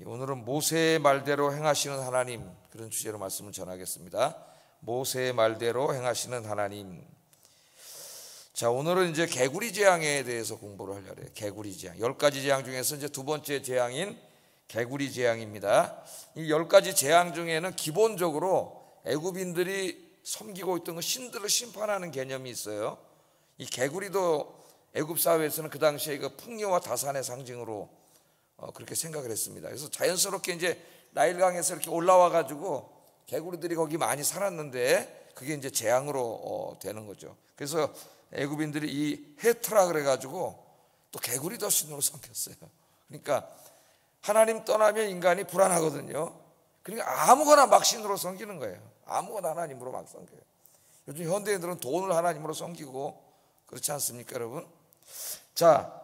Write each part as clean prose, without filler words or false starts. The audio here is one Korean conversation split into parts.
오늘은 모세의 말대로 행하시는 하나님, 그런 주제로 말씀을 전하겠습니다. 모세의 말대로 행하시는 하나님. 자, 오늘은 이제 개구리 재앙에 대해서 공부를 하려고 해요. 개구리 재앙. 10가지 재앙 중에서 이제 두 번째 재앙인 개구리 재앙입니다. 이 10가지 재앙 중에는 기본적으로 애굽인들이 섬기고 있던 그 신들을 심판하는 개념이 있어요. 이 개구리도 애굽 사회에서는 그 당시에 그 풍요와 다산의 상징으로 그렇게 생각을 했습니다. 그래서 자연스럽게 이제 나일강에서 이렇게 올라와 가지고 개구리들이 거기 많이 살았는데 그게 이제 재앙으로 되는 거죠. 그래서 애굽인들이 이 헤트라 그래 가지고 또 개구리도 신으로 섬겼어요. 그러니까 하나님 떠나면 인간이 불안하거든요. 그러니까 아무거나 막 신으로 섬기는 거예요. 아무거나 하나님으로 막 섬겨요. 요즘 현대인들은 돈을 하나님으로 섬기고 그렇지 않습니까, 여러분? 자,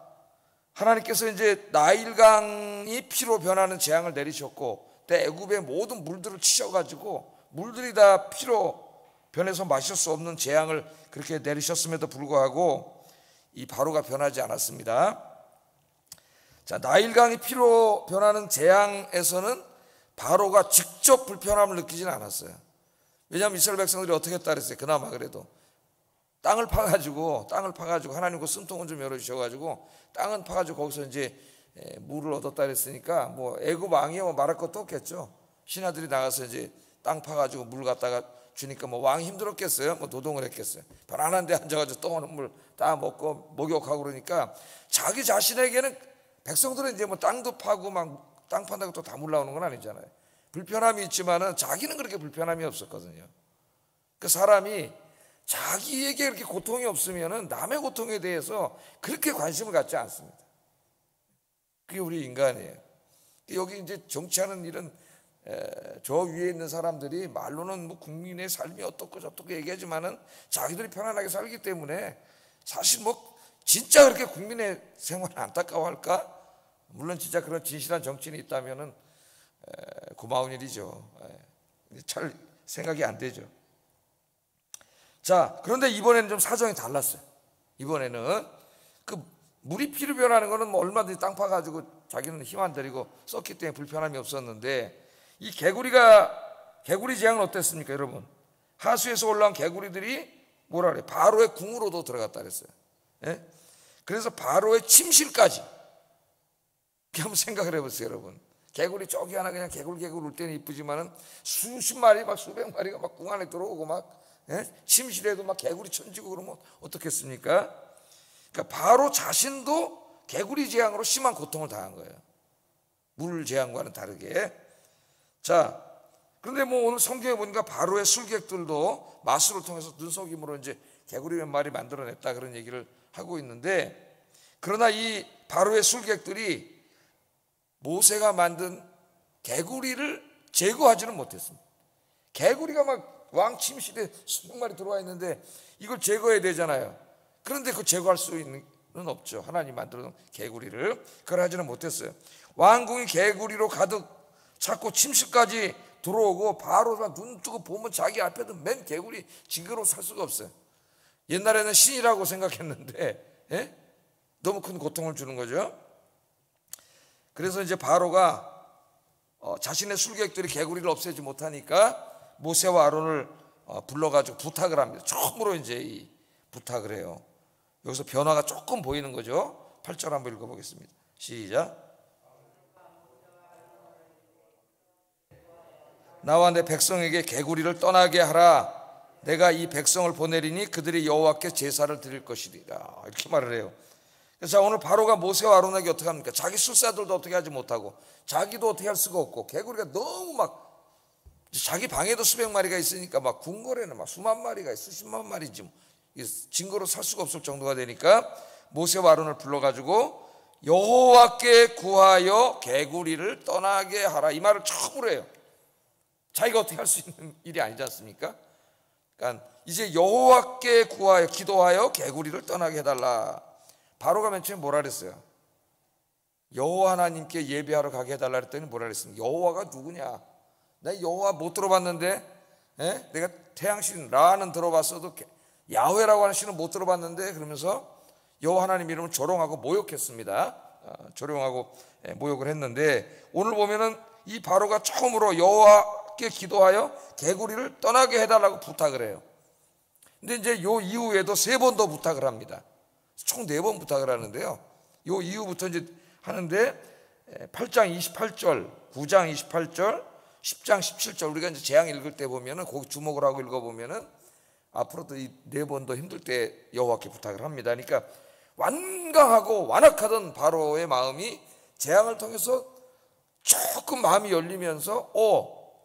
하나님께서 이제 나일강이 피로 변하는 재앙을 내리셨고, 그때 애굽의 모든 물들을 치셔가지고 물들이 다 피로 변해서 마실 수 없는 재앙을 그렇게 내리셨음에도 불구하고 이 바로가 변하지 않았습니다. 자, 나일강이 피로 변하는 재앙에서는 바로가 직접 불편함을 느끼지는 않았어요. 왜냐하면 이스라엘 백성들이 어떻게 했다 그랬어요? 그나마 그래도 땅을 파가지고 하나님 그 숨통을 좀 열어주셔가지고 땅은 파가지고 거기서 이제 물을 얻었다 그랬으니까 뭐 애굽 왕이 뭐 말할 것도 없겠죠. 신하들이 나가서 이제 땅 파가지고 물 갖다가 주니까 뭐 왕이 힘들었겠어요? 뭐 노동을 했겠어요? 편안한 데 앉아가지고 떠오는 물 다 먹고 목욕하고 그러니까 자기 자신에게는 백성들은 이제 뭐 땅도 파고 막 땅 판다고 또 다 물 나오는 건 아니잖아요. 불편함이 있지만은 자기는 그렇게 불편함이 없었거든요. 그 사람이 자기에게 그렇게 고통이 없으면은 남의 고통에 대해서 그렇게 관심을 갖지 않습니다. 그게 우리 인간이에요. 여기 이제 정치하는 일은 저 위에 있는 사람들이 말로는 뭐 국민의 삶이 어떻고 저떻고 얘기하지만은 자기들이 편안하게 살기 때문에 사실 뭐 진짜 그렇게 국민의 생활을 안타까워할까? 물론 진짜 그런 진실한 정치인이 있다면은 고마운 일이죠. 잘 생각이 안 되죠. 자, 그런데 이번에는 좀 사정이 달랐어요. 이번에는 그 물이 피로 변하는 거는 뭐 얼마든지 땅 파가지고 자기는 힘 안 들이고 썼기 때문에 불편함이 없었는데 이 개구리 재앙은 어땠습니까, 여러분? 하수에서 올라온 개구리들이 뭐라 그래? 바로의 궁으로도 들어갔다 그랬어요. 예? 그래서 바로의 침실까지. 한번 생각을 해보세요, 여러분. 개구리 저기 하나 그냥 개굴 울 때는 이쁘지만은 수십 마리 막 수백 마리가 막 궁 안에 들어오고 막 침실에도 막 개구리 천지고 그러면 어떻겠습니까? 그러니까 바로 자신도 개구리 재앙으로 심한 고통을 당한 거예요. 물 재앙과는 다르게. 자, 그런데 뭐 오늘 성경에 보니까 바로의 술객들도 마술을 통해서 눈속임으로 이제 개구리 몇 마리 만들어냈다 그런 얘기를 하고 있는데, 그러나 이 바로의 술객들이 모세가 만든 개구리를 제거하지는 못했습니다. 개구리가 막 왕 침실에 수백 마리 들어와 있는데 이걸 제거해야 되잖아요. 그런데 그 제거할 수는 없죠. 하나님 만들어놓은 개구리를. 그걸 하지는 못했어요. 왕궁이 개구리로 가득 찼고 침실까지 들어오고 바로가 눈 뜨고 보면 자기 앞에도 맨 개구리 징그러워 살 수가 없어요. 옛날에는 신이라고 생각했는데 너무 큰 고통을 주는 거죠. 그래서 이제 바로가 자신의 술객들이 개구리를 없애지 못하니까 모세와 아론을 불러가지고 부탁을 합니다. 처음으로 이제 이 부탁을 해요. 여기서 변화가 조금 보이는 거죠. 8절 한번 읽어보겠습니다. 시작. 나와 내 백성에게 개구리를 떠나게 하라. 내가 이 백성을 보내리니 그들이 여호와께 제사를 드릴 것이리라. 이렇게 말을 해요. 그래서 오늘 바로가 모세와 아론에게 어떻게 합니까? 자기 술사들도 어떻게 하지 못하고 자기도 어떻게 할 수가 없고 개구리가 너무 막 자기 방에도 수백 마리가 있으니까 막 궁궐에는 막 수만 마리가 있어, 수십만 마리지 뭐. 징그러워 살 수가 없을 정도가 되니까 모세와 아론을 불러가지고 여호와께 구하여 개구리를 떠나게 하라. 이 말을 처음으로 해요. 자기가 어떻게 할 수 있는 일이 아니지 않습니까? 그러니까 이제 여호와께 구하여 기도하여 개구리를 떠나게 해달라. 바로가 맨 처음에 뭐라 그랬어요? 여호와 하나님께 예배하러 가게 해달라 그랬더니 뭐라 그랬습니까? 여호와가 누구냐? 나 여호와 못 들어봤는데, 내가 태양신 라는 들어봤어도 야훼라고 하는 신은 못 들어봤는데, 그러면서 여호와 하나님 이름을 조롱하고 모욕했습니다. 조롱하고 모욕을 했는데, 오늘 보면은 이 바로가 처음으로 여호와께 기도하여 개구리를 떠나게 해달라고 부탁을 해요. 근데 이제 요 이후에도 3번 더 부탁을 합니다. 총 4번 부탁을 하는데요, 요 이후부터 이제 하는데 8장 28절, 9장 28절, 10장 17절, 우리가 이제 재앙 읽을 때 보면은 거기 주목을 하고 읽어보면은 앞으로도 이 4번 더 힘들 때 여호와께 부탁을 합니다. 그러니까 완강하고 완악하던 바로의 마음이 재앙을 통해서 조금 마음이 열리면서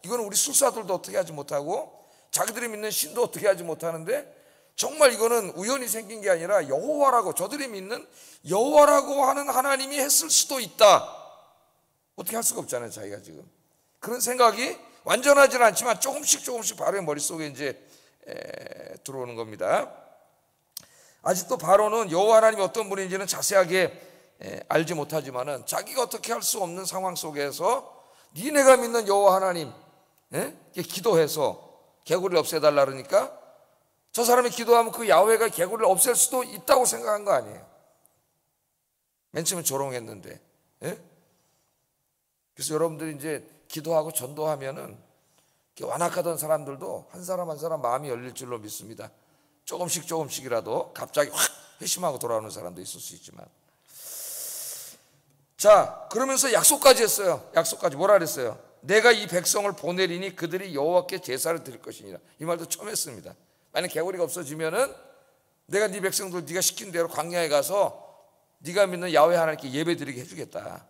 이거는 우리 술사들도 어떻게 하지 못하고 자기들이 믿는 신도 어떻게 하지 못하는데, 정말 이거는 우연히 생긴 게 아니라 여호와라고, 저들이 믿는 여호와라고 하는 하나님이 했을 수도 있다. 어떻게 할 수가 없잖아요, 자기가 지금. 그런 생각이 완전하지는 않지만 조금씩 바로의 머릿속에 이제 들어오는 겁니다. 아직도 바로는 여호와 하나님이 어떤 분인지는 자세하게 알지 못하지만은 자기가 어떻게 할 수 없는 상황 속에서 니네가 믿는 여호와 하나님 기도해서 개구리를 없애달라 그러니까 저 사람이 기도하면 그 야훼가 개구리를 없앨 수도 있다고 생각한 거 아니에요. 맨 처음에 조롱했는데. 그래서 여러분들이 이제 기도하고 전도하면은 완악하던 사람들도 한 사람 한 사람 마음이 열릴 줄로 믿습니다. 조금씩이라도 갑자기 확 회심하고 돌아오는 사람도 있을 수 있지만. 자, 그러면서 약속까지 했어요. 약속까지 뭐라 그랬어요? 내가 이 백성을 보내리니 그들이 여호와께 제사를 드릴 것이니라. 이 말도 처음 했습니다. 만약 개구리가 없어지면은 내가 네 백성들 네가 시킨 대로 광야에 가서 네가 믿는 야훼 하나님께 예배 드리게 해주겠다.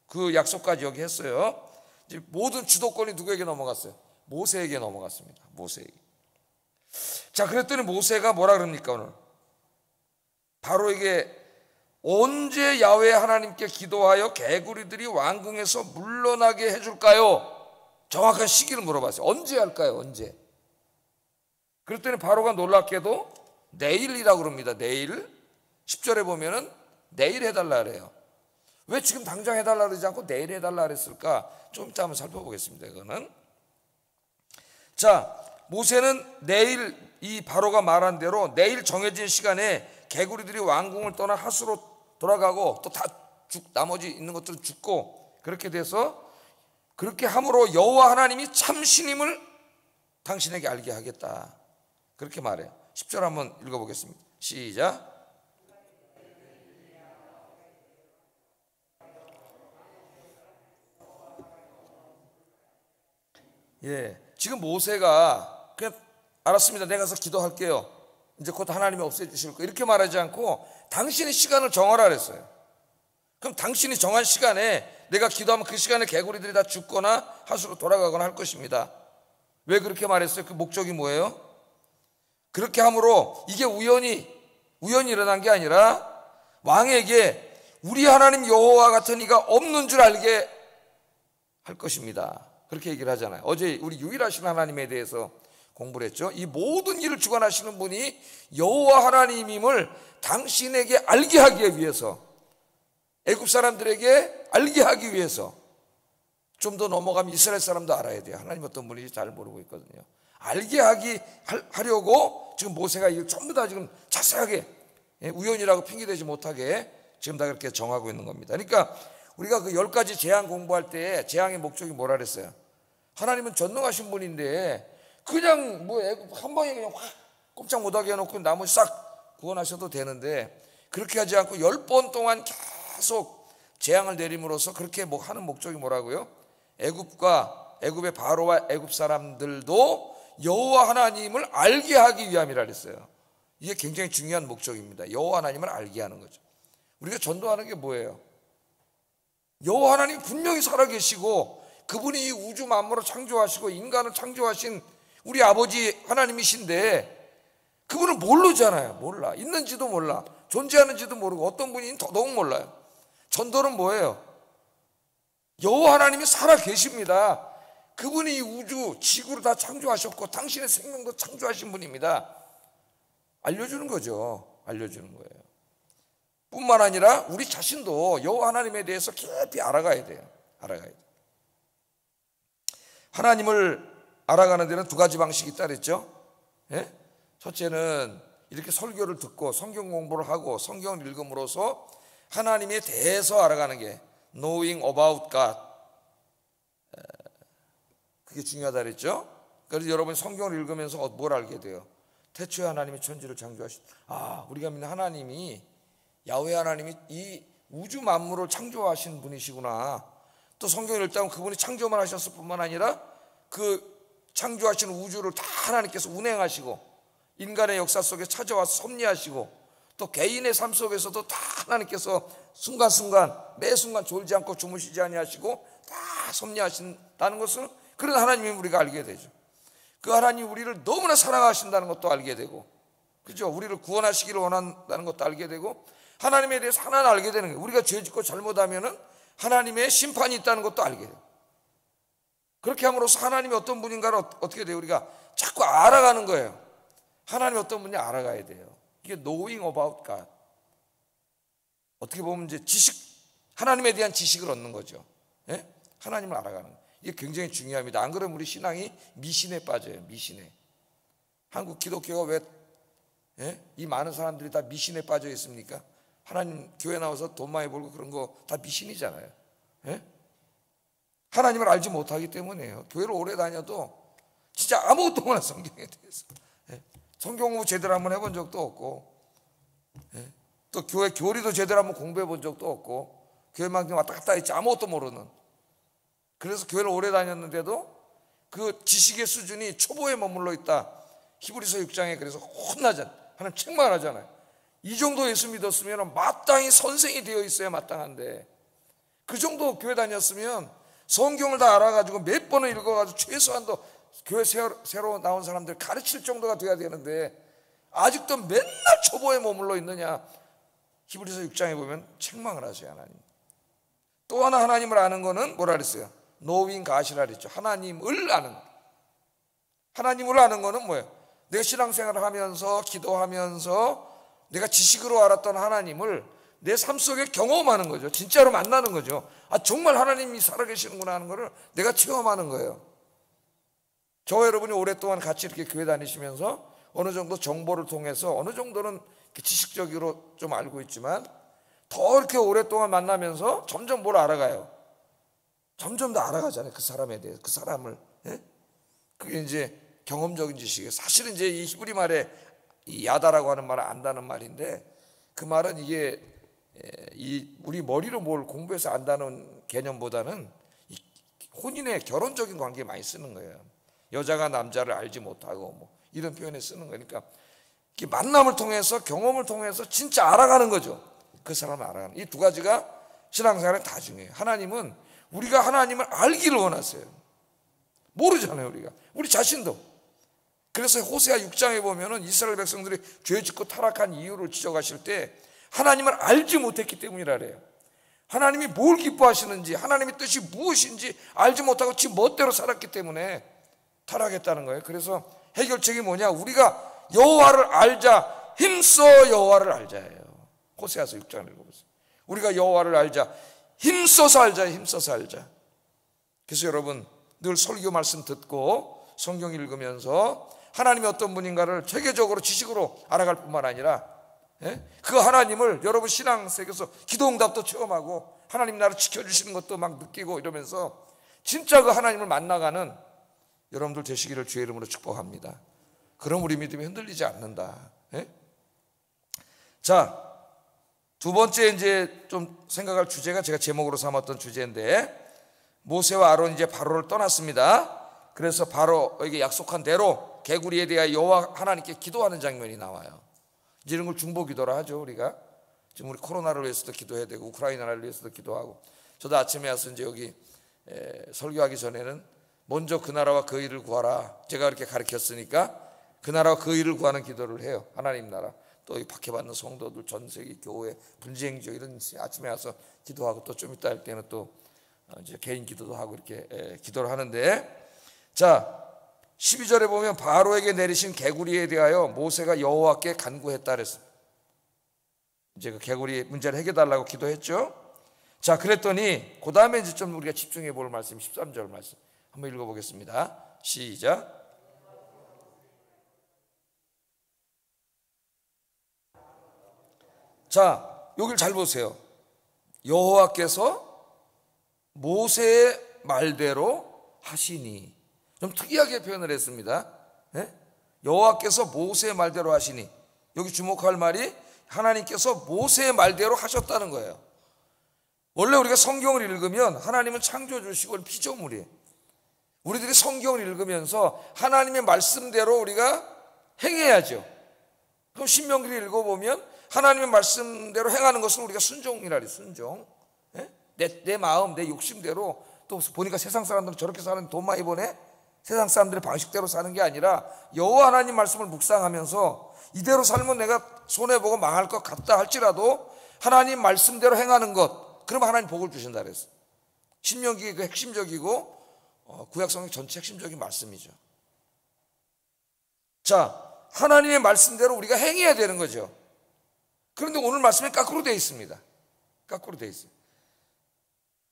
그 약속까지 여기 했어요. 이제 모든 주도권이 누구에게 넘어갔어요? 모세에게 넘어갔습니다. 모세에게. 자, 그랬더니 모세가 뭐라 그럽니까 오늘? 바로에게 언제 야훼 하나님께 기도하여 개구리들이 왕궁에서 물러나게 해줄까요? 정확한 시기를 물어봤어요. 언제 할까요? 언제? 그랬더니 바로가 놀랍게도 내일이라고 그럽니다. 내일. 10절에 보면은 내일 해달라 그래요. 왜 지금 당장 해달라 그러지 않고 내일 해달라 그랬을까? 좀 이따 한번 살펴보겠습니다. 이거는. 자, 모세는 내일, 이 바로가 말한 대로 내일 정해진 시간에 개구리들이 왕궁을 떠나 하수로 돌아가고 또 다 나머지 있는 것들은 죽고, 그렇게 돼서 그렇게 함으로 여호와 하나님이 참신임을 당신에게 알게 하겠다, 그렇게 말해요. 10절 한번 읽어보겠습니다. 시작. 지금 모세가 그냥 알았습니다, 내가 가서 기도할게요, 이제 곧 하나님이 없애주실 거, 이렇게 말하지 않고 당신이 시간을 정하라 그랬어요. 그럼 당신이 정한 시간에 내가 기도하면 그 시간에 개구리들이 다 죽거나 하수로 돌아가거나 할 것입니다. 왜 그렇게 말했어요? 그 목적이 뭐예요? 그렇게 함으로 이게 우연히 일어난 게 아니라 왕에게 우리 하나님 여호와 같은 이가 없는 줄 알게 할 것입니다. 그렇게 얘기를 하잖아요. 어제 우리 유일하신 하나님에 대해서 공부를 했죠. 이 모든 일을 주관하시는 분이 여호와 하나님임을 당신에게 알게 하기 위해서, 애굽 사람들에게 알게 하기 위해서, 좀 더 넘어가면 이스라엘 사람도 알아야 돼요. 하나님 어떤 분인지 잘 모르고 있거든요. 알게 하려고 지금 모세가 이걸 전부 다 지금 자세하게, 우연이라고 핑계대지 못하게 지금 다 그렇게 정하고 있는 겁니다. 그러니까 우리가 그 10가지 재앙 공부할 때 재앙의 목적이 뭐라 그랬어요? 하나님은 전능하신 분인데 그냥 한 방에 그냥 확 꼼짝 못하게 해놓고 나머지 싹 구원하셔도 되는데, 그렇게 하지 않고 10번 동안 계속 재앙을 내림으로써 그렇게 하는 목적이 뭐라고요? 애굽의 바로와 애굽 사람들도 여호와 하나님을 알게 하기 위함이라 그랬어요. 이게 굉장히 중요한 목적입니다. 여호와 하나님을 알게 하는 거죠. 우리가 전도하는 게 뭐예요? 여호와 하나님 분명히 살아계시고 그분이 이 우주 만물을 창조하시고 인간을 창조하신 우리 아버지 하나님이신데 그분을 모르잖아요. 몰라. 있는지도 몰라. 존재하는지도 모르고 어떤 분인지 더더욱 몰라요. 전도는 뭐예요? 여호와 하나님이 살아계십니다. 그분이 이 우주 지구를 다 창조하셨고 당신의 생명도 창조하신 분입니다. 알려주는 거죠. 알려주는 거예요. 뿐만 아니라 우리 자신도 여호와 하나님에 대해서 깊이 알아가야 돼요. 알아가야 돼요. 하나님을 알아가는 데는 2가지 방식이 있다 그랬죠. 첫째는 이렇게 설교를 듣고 성경 공부를 하고 성경을 읽음으로써 하나님에 대해서 알아가는 게 knowing about God, 그게 중요하다 그랬죠. 그래서 여러분 성경을 읽으면서 뭘 알게 돼요? 태초에 하나님이 천지를 창조하신, 우리가 믿는 하나님이, 야훼 하나님이 이 우주 만물을 창조하신 분이시구나. 또 성경을 읽다 보면 그분이 창조만 하셨을 뿐만 아니라 그 창조하신 우주를 다 하나님께서 운행하시고 인간의 역사 속에 찾아와서 섭리하시고 또 개인의 삶 속에서도 다 하나님께서 순간순간 매 순간 졸지 않고 주무시지 아니하시고 다 섭리하신다는 것을, 그런 하나님이 우리가 알게 되죠. 그 하나님이 우리를 너무나 사랑하신다는 것도 알게 되고, 그죠? 우리를 구원하시기를 원한다는 것도 알게 되고, 하나님에 대해서 하나는 알게 되는 거예요. 우리가 죄 짓고 잘못하면은 하나님의 심판이 있다는 것도 알게 돼요. 그렇게 함으로써 하나님이 어떤 분인가를 어떻게 돼요? 우리가 자꾸 알아가는 거예요. 하나님이 어떤 분인지 알아가야 돼요. 이게 knowing about God. 어떻게 보면 이제 하나님에 대한 지식을 얻는 거죠. 예? 하나님을 알아가는 거예요. 이게 굉장히 중요합니다. 안 그러면 우리 신앙이 미신에 빠져요. 미신에. 한국 기독교가 왜 이 많은 사람들이 다 미신에 빠져 있습니까? 하나님 교회 나와서 돈 많이 벌고 그런 거 다 미신이잖아요. 하나님을 알지 못하기 때문에요. 교회를 오래 다녀도 진짜 아무것도 몰라, 성경에 대해서. 성경 공부 제대로 한번 해본 적도 없고, 또 교회 교리도 제대로 한번 공부해 본 적도 없고, 교회만큼 왔다 갔다 했지 아무것도 모르는. 그래서 교회를 오래 다녔는데도 그 지식의 수준이 초보에 머물러 있다. 히브리서 6장에 그래서 혼나잖아요. 하나님 책망하잖아요. 이 정도 예수 믿었으면 마땅히 선생이 되어 있어야 마땅한데, 그 정도 교회 다녔으면 성경을 다 알아가지고 몇 번을 읽어가지고 최소한도 교회 새로 나온 사람들 가르칠 정도가 돼야 되는데 아직도 맨날 초보에 머물러 있느냐. 히브리서 6장에 보면 책망을 하세요, 하나님. 또 하나 하나님을 아는 거는 뭐라 그랬어요? knowing God이라 그랬죠. 하나님을 아는 거. 하나님을 아는 거는 뭐예요? 내가 신앙생활을 하면서 기도하면서 내가 지식으로 알았던 하나님을 내 삶 속에 경험하는 거죠. 진짜로 만나는 거죠. 정말 하나님이 살아계시는구나 하는 거를 내가 체험하는 거예요. 저와 여러분이 오랫동안 같이 이렇게 교회 다니시면서 어느 정도 정보를 통해서 어느 정도는 지식적으로 좀 알고 있지만 더 이렇게 오랫동안 만나면서 점점 뭘 알아가요. 점점 더 알아가잖아요. 그 사람에 대해서, 그 사람을. 그게 이제 경험적인 지식이에요. 사실은 이제 이 히브리 말에 이 야다라고 하는 말은 안다는 말인데, 그 말은 이게 우리 머리로 뭘 공부해서 안다는 개념보다는 혼인의 결혼적인 관계에 많이 쓰는 거예요. 여자가 남자를 알지 못하고 뭐 이런 표현에 쓰는 거니까, 만남을 통해서 경험을 통해서 진짜 알아가는 거죠. 그 사람을 알아가는, 이 두 가지가 신앙생활에 다 중요해요. 하나님은 우리가 하나님을 알기를 원하세요. 모르잖아요, 우리 자신도. 그래서 호세아 6장에 보면은 이스라엘 백성들이 죄 짓고 타락한 이유를 지적하실 때 하나님을 알지 못했기 때문이라 그래요. 하나님이 뭘 기뻐하시는지, 하나님의 뜻이 무엇인지 알지 못하고 지 멋대로 살았기 때문에 타락했다는 거예요. 그래서 해결책이 뭐냐? 우리가 여호와를 알자, 힘써 여호와를 알자예요. 호세아서 6장을 읽어보세요. 우리가 여호와를 알자, 힘써서 알자, 힘써서 알자. 그래서 여러분 늘 설교 말씀 듣고 성경 읽으면서 하나님이 어떤 분인가를 체계적으로 지식으로 알아갈 뿐만 아니라 그 하나님을 여러분 신앙 속에서 기도응답도 체험하고 하나님 나를 지켜주시는 것도 막 느끼고 이러면서 진짜 그 하나님을 만나가는 여러분들 되시기를 주의 이름으로 축복합니다. 그럼 우리 믿음이 흔들리지 않는다. 자, 두 번째 이제 좀 생각할 주제가 제가 제목으로 삼았던 주제인데, 모세와 아론이 이제 바로를 떠났습니다. 그래서 바로에게 약속한 대로 개구리에 대하여 여호와 하나님께 기도하는 장면이 나와요. 이제 이런 걸 중보기도라 하죠. 우리가 지금 우리 코로나를 위해서도 기도해야 되고 우크라이나를 위해서도 기도하고. 저도 아침에 와서 이제 여기 설교하기 전에는 먼저 그 나라와 그 일을 구하라, 제가 그렇게 가르쳤으니까 그 나라와 그 일을 구하는 기도를 해요. 하나님 나라, 또 이 박해받는 성도들, 전 세계 교회, 분쟁 지역 이런 아침에 와서 기도하고, 또 좀 이따 할 때는 또 이제 개인 기도도 하고 이렇게 기도를 하는데, 자 12절에 보면 바로에게 내리신 개구리에 대하여 모세가 여호와께 간구했다 그랬어요. 이제 그 개구리 문제를 해결달라고 기도했죠. 자, 그랬더니 그 다음에 이제 좀 우리가 집중해 볼 말씀, 13절 말씀 한번 읽어보겠습니다. 시작. 자, 여기를 잘 보세요. 여호와께서 모세의 말대로 하시니. 좀 특이하게 표현을 했습니다. 예? 여호와께서 모세의 말대로 하시니. 여기 주목할 말이 하나님께서 모세의 말대로 하셨다는 거예요. 원래 우리가 성경을 읽으면 하나님은 창조주시고 피조물이에요. 우리들이 성경을 읽으면서 하나님의 말씀대로 우리가 행해야죠. 그럼 신명기를 읽어보면 하나님의 말씀대로 행하는 것을 우리가 순종이라 그래요. 순종. 예? 내 마음, 내 욕심대로. 또 보니까 세상 사람들은 저렇게 사는 돈 많이 버네? 세상 사람들의 방식대로 사는 게 아니라 여호와 하나님 말씀을 묵상하면서 이대로 살면 내가 손해보고 망할 것 같다 할지라도 하나님 말씀대로 행하는 것, 그러면 하나님 복을 주신다 그랬어요. 신명기의 그 핵심적이고 구약성경 전체 핵심적인 말씀이죠. 자, 하나님의 말씀대로 우리가 행해야 되는 거죠. 그런데 오늘 말씀에 거꾸로 되어 있습니다. 거꾸로 되어 있어요.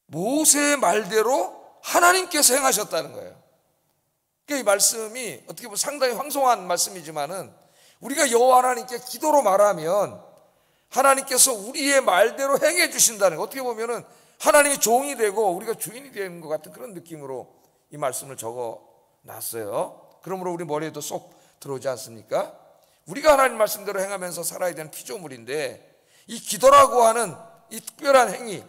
모세의 말대로 하나님께서 행하셨다는 거예요. 그러니까 이 말씀이 어떻게 보면 상당히 황송한 말씀이지만은 우리가 여호와 하나님께 기도로 말하면 하나님께서 우리의 말대로 행해 주신다는 거. 어떻게 보면은 하나님이 종이 되고 우리가 주인이 되는 것 같은 그런 느낌으로 이 말씀을 적어 놨어요. 그러므로 우리 머리에도 쏙 들어오지 않습니까? 우리가 하나님 말씀대로 행하면서 살아야 되는 피조물인데 이 기도라고 하는 이 특별한 행위,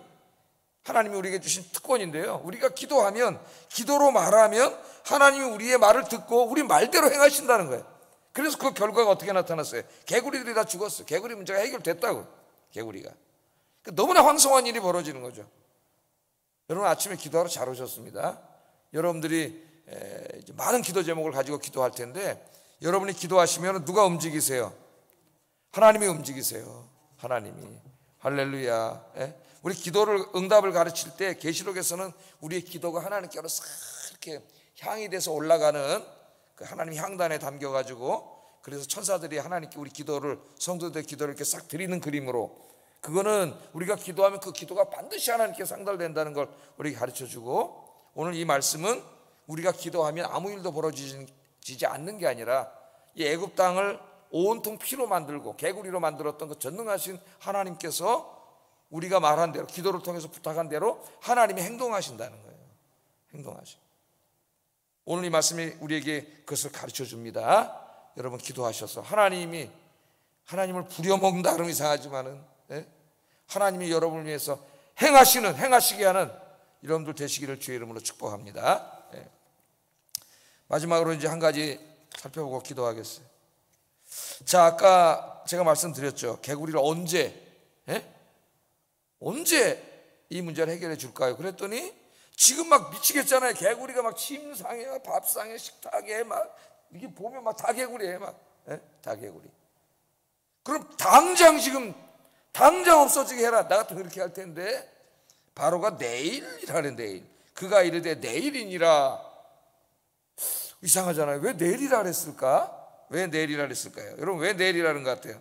하나님이 우리에게 주신 특권인데요. 우리가 기도하면, 기도로 말하면 하나님이 우리의 말을 듣고 우리 말대로 행하신다는 거예요. 그래서 그 결과가 어떻게 나타났어요? 개구리들이 다 죽었어요. 개구리 문제가 해결됐다고. 개구리가. 너무나 황송한 일이 벌어지는 거죠. 여러분 아침에 기도하러 잘 오셨습니다. 여러분들이 많은 기도 제목을 가지고 기도할 텐데 여러분이 기도하시면 누가 움직이세요? 하나님이 움직이세요. 하나님이. 할렐루야. 우리 기도를 응답을 가르칠 때 계시록에서는 우리의 기도가 하나님께로 싹 이렇게 향이 돼서 올라가는 그 하나님 향단에 담겨가지고 그래서 천사들이 하나님께 우리 기도를 성도들의 기도를 이렇게 싹 드리는 그림으로 그거는 우리가 기도하면 그 기도가 반드시 하나님께 상달된다는 걸 우리에게 가르쳐주고 오늘 이 말씀은 우리가 기도하면 아무 일도 벌어지지 않는 게 아니라 이 애굽 땅을 온통 피로 만들고 개구리로 만들었던 그 전능하신 하나님께서 우리가 말한 대로 기도를 통해서 부탁한 대로 하나님이 행동하신다는 거예요. 행동하시. 오늘 이 말씀이 우리에게 그것을 가르쳐 줍니다. 여러분 기도하셔서 하나님을 부려먹는다 그러면 이상하지만은 하나님이 여러분을 위해서 행하시게 하는 여러분들 되시기를 주의 이름으로 축복합니다. 마지막으로 이제 한 가지 살펴보고 기도하겠어요. 자, 아까 제가 말씀드렸죠. 개구리를 언제 이 문제를 해결해 줄까요? 그랬더니 지금 막 미치겠잖아요. 개구리가 막 침상에 밥상에 식탁에 막 이게 보면 막 다 개구리예요. 다 개구리. 그럼 당장 없어지게 해라. 나 같으면 그렇게 할 텐데 바로가 내일이라는 내일. 그가 이르되 내일이니라. 이상하잖아요. 왜 내일이라 그랬을까? 왜 내일이라 그랬을까요? 여러분 왜 내일이라는 것 같아요?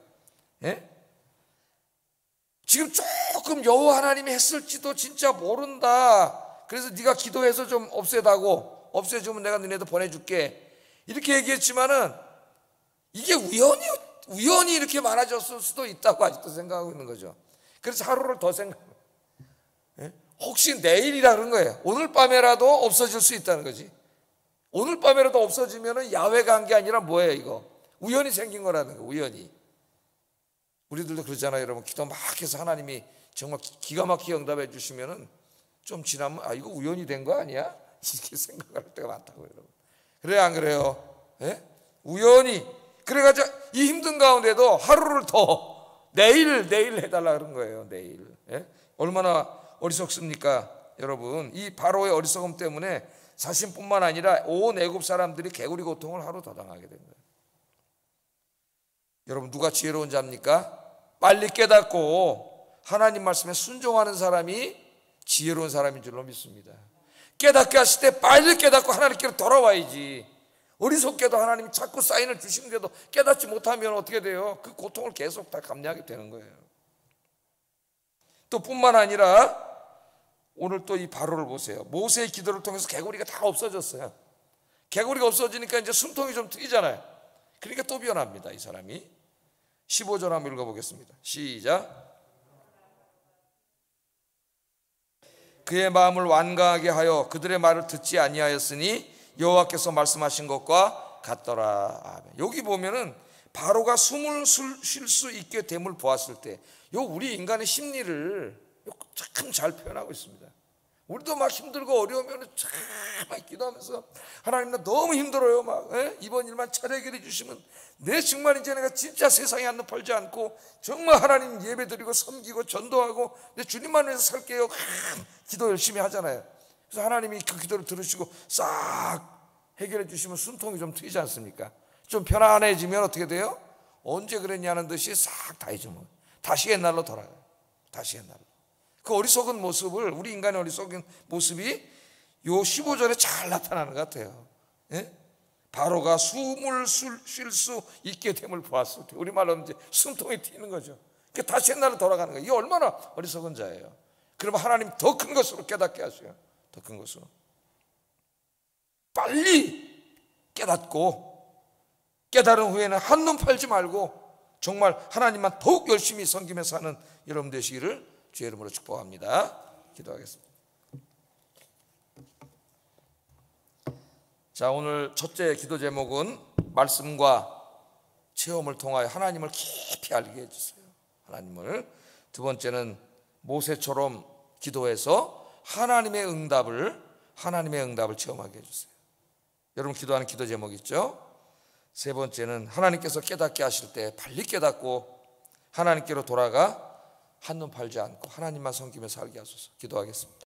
지금 조금 여호와 하나님이 했을지도 진짜 모른다. 그래서 네가 기도해서 좀 없애주면 내가 너네도 보내줄게. 이렇게 얘기했지만은 이게 우연히 이렇게 많아졌을 수도 있다고 아직도 생각하고 있는 거죠. 그래서 하루를 더 혹시 내일이라 그런 거예요. 오늘 밤에라도 없어질 수 있다는 거지. 오늘 밤에라도 없어지면은 야훼가 한 게 아니라 뭐예요 이거? 우연히 생긴 거라는 거. 우연히. 우리들도 그러잖아요. 여러분 기도 막 해서 하나님이 정말 기가 막히게 응답해 주시면은 좀 지나면 이거 우연히 된 거 아니야? 이렇게 생각할 때가 많다고요. 여러분. 그래요 안 그래요? 우연히. 그래가지고 이 힘든 가운데도 하루를 더 내일 해달라 그런 거예요. 내일. 얼마나 어리석습니까 여러분. 이 바로의 어리석음 때문에 자신뿐만 아니라 온 애굽 사람들이 개구리 고통을 하루 더 당하게 된 거예요. 여러분 누가 지혜로운 자입니까? 빨리 깨닫고 하나님 말씀에 순종하는 사람이 지혜로운 사람인 줄로 믿습니다. 깨닫게 하실 때 빨리 깨닫고 하나님께로 돌아와야지. 어리석게도 하나님이 자꾸 사인을 주시는데도 깨닫지 못하면 어떻게 돼요? 그 고통을 계속 다 감내하게 되는 거예요. 또 뿐만 아니라 오늘 또 이 바로를 보세요. 모세의 기도를 통해서 개구리가 다 없어졌어요. 개구리가 없어지니까 이제 숨통이 좀 트이잖아요. 그러니까 또 변합니다. 이 사람이. 15절 한번 읽어보겠습니다. 시작. 그의 마음을 완강하게 하여 그들의 말을 듣지 아니하였으니 여호와께서 말씀하신 것과 같더라. 아멘. 여기 보면은 바로가 숨을 쉴 수 있게 됨을 보았을 때, 우리 인간의 심리를 참 잘 표현하고 있습니다. 우리도 막 힘들고 어려우면 참 기도하면서 하나님 나 너무 힘들어요. 이번 일만 잘 해결해 주시면 정말 이제 내가 진짜 세상에 한눈 팔지 않고 정말 하나님 예배드리고 섬기고 전도하고 내 주님만 위해서 살게요. 기도 열심히 하잖아요. 그래서 하나님이 그 기도를 들으시고 싹 해결해 주시면 숨통이 좀 트이지 않습니까? 좀 편안해지면 어떻게 돼요? 언제 그랬냐는 듯이 싹 다 잊으면 다시 옛날로 돌아가요. 다시 옛날로. 그 어리석은 모습을, 우리 인간의 어리석은 모습이 요 15절에 잘 나타나는 것 같아요. 바로가 숨을 쉴 수 있게 됨을 보았을 때, 우리말로 이제 숨통이 트이는 거죠. 다시 옛날로 돌아가는 거예요. 이게 얼마나 어리석은 자예요. 그러면 하나님 더 큰 것으로 깨닫게 하세요. 더 큰 것으로 빨리 깨닫고, 깨달은 후에는 한눈 팔지 말고 정말 하나님만 더욱 열심히 섬기면서 사는 여러분 되시기를 주의 이름으로 축복합니다. 기도하겠습니다. 자, 오늘 첫째 기도 제목은 말씀과 체험을 통하여 하나님을 깊이 알게 해주세요. 하나님을. 두 번째는 모세처럼 기도해서 하나님의 응답을 체험하게 해주세요. 여러분 기도하는 기도 제목 있죠? 세 번째는 하나님께서 깨닫게 하실 때 빨리 깨닫고 하나님께로 돌아가 한눈 팔지 않고 하나님만 섬기며 살게 하소서. 기도하겠습니다.